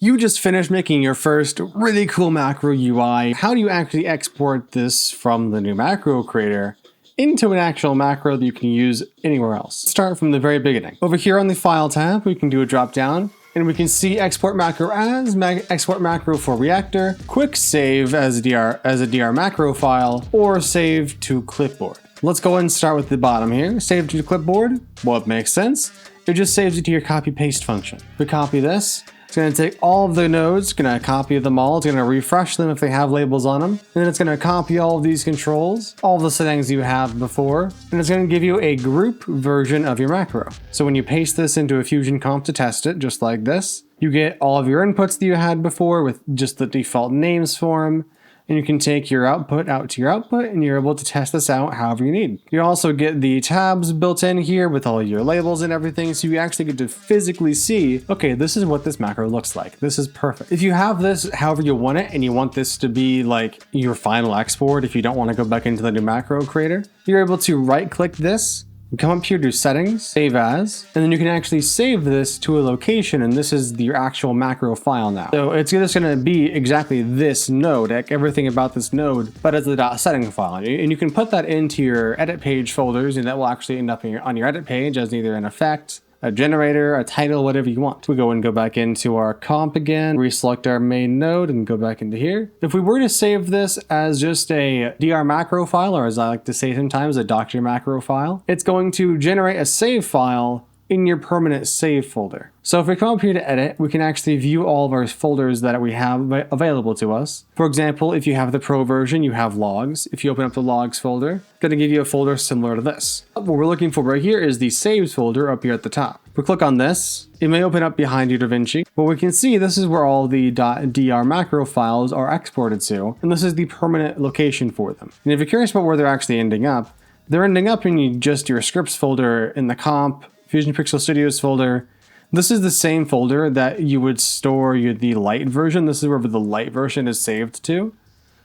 You just finished making your first really cool macro UI. How do you actually export this from the new macro creator into an actual macro that you can use anywhere else? Start from the very beginning. Over here on the File tab, we can do a drop down and we can see export macro as, export macro for reactor, quick save as a DR macro file, or save to clipboard. Let's go ahead and start with the bottom here. Save to clipboard. Well, it makes sense. It just saves it to your copy paste function. We copy this. It's going to take all of the nodes, going to copy them all, it's going to refresh them if they have labels on them, and then it's going to copy all of these controls, all the settings you have before, and it's going to give you a group version of your macro. So when you paste this into a Fusion comp to test it, just like this, you get all of your inputs that you had before with just the default names for them, and you can take your output out to your output and you're able to test this out however you need. You also get the tabs built in here with all your labels and everything, so you actually get to physically see, okay, this is what this macro looks like. This is perfect. If you have this however you want it and you want this to be like your final export, if you don't want to go back into the new macro creator, you're able to right click this, come up here to settings, save as, and then you can actually save this to a location, and this is your actual macro file now. So it's just going to be exactly this node, like everything about this node, but as the .setting file. And you can put that into your edit page folders, and that will actually end up on your edit page as either an effect, a generator, a title, whatever you want. We go back into our comp again, reselect our main node and go back into here. If we were to save this as just a DR macro file, or as I like to say sometimes, a doctor macro file, it's going to generate a save file in your permanent save folder. So if we come up here to edit, we can actually view all of our folders that we have available to us. For example, if you have the pro version, you have logs. If you open up the logs folder, it's going to give you a folder similar to this. What we're looking for right here is the saves folder up here at the top. If we click on this, it may open up behind you Davinci, but we can see this is where all the .dr macro files are exported to, and this is the permanent location for them. And if you're curious about where they're actually ending up, they're ending up in just your scripts folder in the comp, Fusion Pixel Studios folder. This is the same folder that you would store the light version. This is where the light version is saved to.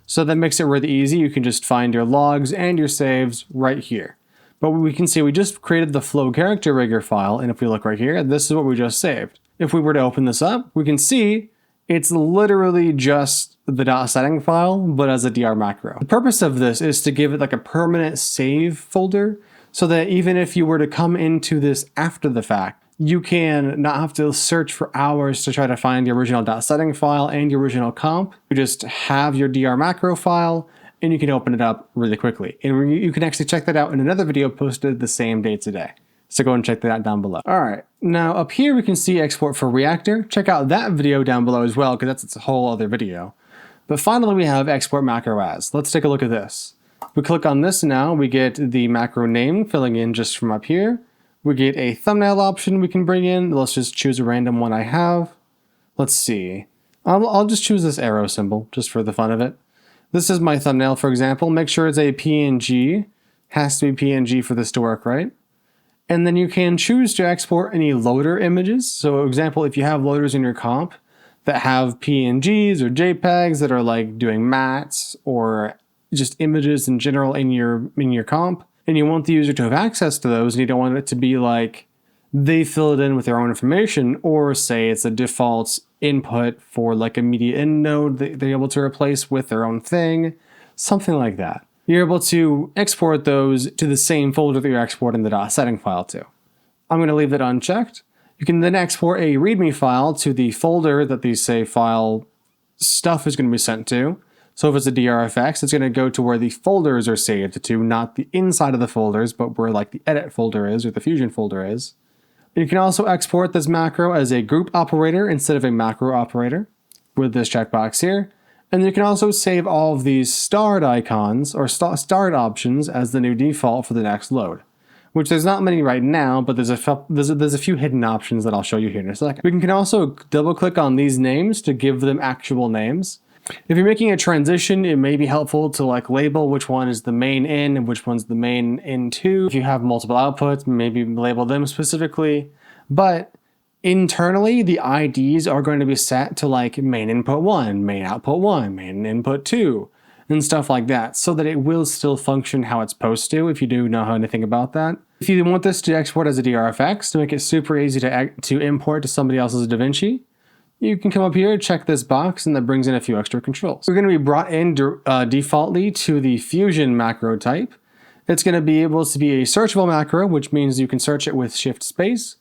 So that makes it really easy. You can just find your logs and your saves right here. But we can see we just created the flow character rigger file, and if we look right here, this is what we just saved. If we were to open this up, we can see it's literally just the .setting file, but as a DR macro. The purpose of this is to give it like a permanent save folder, so that even if you were to come into this after the fact, you can not have to search for hours to try to find the original .setting file and your original comp. You just have your DR macro file and you can open it up really quickly. And you can actually check that out in another video posted the same day today. So go and check that out down below. All right, now up here we can see export for reactor. Check out that video down below as well, because that's a whole other video. But finally we have export macro as. Let's take a look at this. We click on this now, we get the macro name filling in just from up here. We get a thumbnail option we can bring in. Let's just choose a random one I have. Let's see. I'll just choose this arrow symbol just for the fun of it. This is my thumbnail, for example. Make sure it's a PNG. Has to be PNG for this to work, right? And then you can choose to export any loader images. So, for example, if you have loaders in your comp that have PNGs or JPEGs that are like doing mats or just images in general in your comp, and you want the user to have access to those, and you don't want it to be like they fill it in with their own information, or say it's a default input for like a media in node that they're able to replace with their own thing, something like that. You're able to export those to the same folder that you're exporting the .setting file to. I'm going to leave that unchecked. You can then export a README file to the folder that the save file stuff is going to be sent to. So if it's a DRFX, it's going to go to where the folders are saved to, not the inside of the folders, but where like the edit folder is or the Fusion folder is. You can also export this macro as a group operator instead of a macro operator with this checkbox here. And you can also save all of these starred icons or starred options as the new default for the next load, which there's not many right now, but there's a few hidden options that I'll show you here in a second. We can also double click on these names to give them actual names. If you're making a transition, it may be helpful to like label which one is the main in and which one's the main in2. If you have multiple outputs, maybe label them specifically. But internally, the IDs are going to be set to like main input 1, main output 1, main input 2, and stuff like that, so that it will still function how it's supposed to if you do know anything about that. If you want this to export as a DRFX to make it super easy to import to somebody else's Davinci, you can come up here, check this box, and that brings in a few extra controls. We're going to be brought in defaultly to the Fusion macro type. It's going to be able to be a searchable macro, which means you can search it with Shift Space,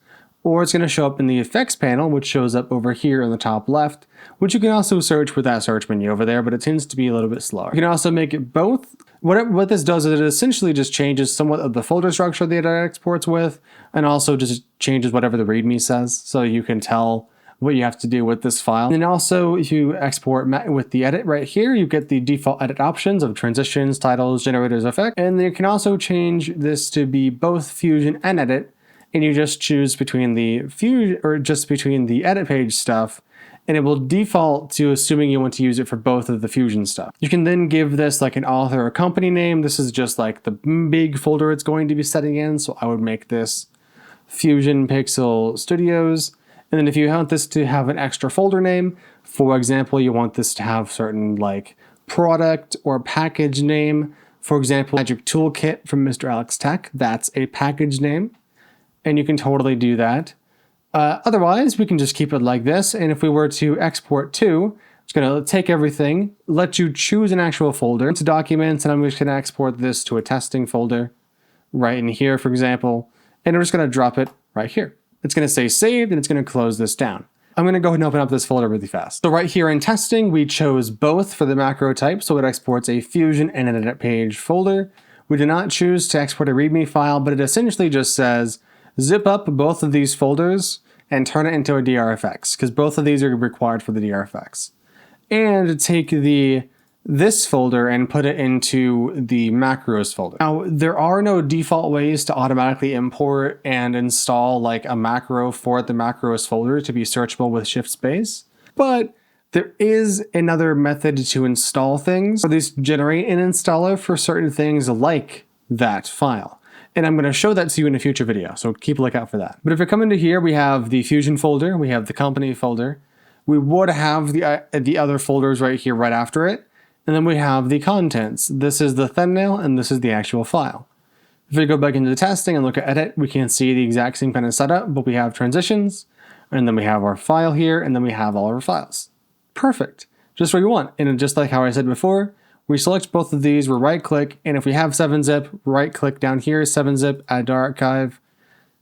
or it's going to show up in the effects panel, which shows up over here in the top left, which you can also search with that search menu over there, but it tends to be a little bit slower. You can also make it both. What this does is it essentially just changes somewhat of the folder structure that it exports with, and also just changes whatever the README says, so you can tell what you have to do with this file. And then also, if you export with the edit right here, you get the default edit options of transitions, titles, generators, effect. And you can also change this to be both Fusion and edit, and you just choose between the Fusion or just between the edit page stuff, and it will default to assuming you want to use it for both of the Fusion stuff. You can then give this like an author or company name. This is just like the big folder it's going to be setting in, so I would make this Fusion Pixel Studios. And then if you want this to have an extra folder name, for example, you want this to have certain like product or package name. For example, Magic Toolkit from Mr. Alex Tech, that's a package name. And you can totally do that. Otherwise, we can just keep it like this. And if we were to export to, it's going to take everything, let you choose an actual folder to documents, and I'm just going to export this to a testing folder right in here, for example. And I'm just going to drop it right here. It's going to say saved, and it's going to close this down. I'm going to go ahead and open up this folder really fast. So right here in testing, we chose both for the macro type, so it exports a Fusion and an edit page folder. We did not choose to export a README file, but it essentially just says zip up both of these folders and turn it into a DRFX, because both of these are required for the DRFX. And take this folder and put it into the macros folder. Now, there are no default ways to automatically import and install like a macro for the macros folder to be searchable with Shift Space, but there is another method to install things, or at least generate an installer for certain things like that file. And I'm going to show that to you in a future video, so keep a lookout for that. But if you come into here, we have the Fusion folder, we have the company folder, we would have the other folders right here right after it. And then we have the contents. This is the thumbnail, and this is the actual file. If we go back into the testing and look at edit, we can see the exact same kind of setup, but we have transitions, and then we have our file here, and then we have all our files. Perfect. Just what you want. And just like how I said before, we select both of these, we right click, and if we have 7-zip, right click down here, 7-zip, add to archive.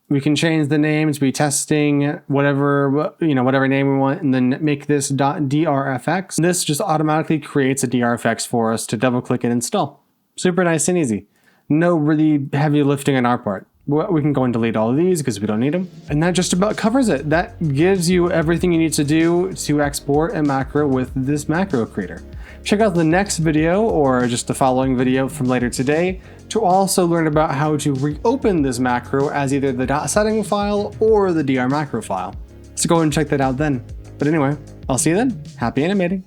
We can change the name to be testing, whatever name we want, and then make this .drfx. This just automatically creates a DRFX for us to double click and install. Super nice and easy. No really heavy lifting on our part. We can go and delete all of these because we don't need them. And that just about covers it. That gives you everything you need to do to export a macro with this macro creator. Check out the next video or just the following video from later today to also learn about how to reopen this macro as either the .setting file or the DR macro file. So go and check that out then. But anyway, I'll see you then. Happy animating.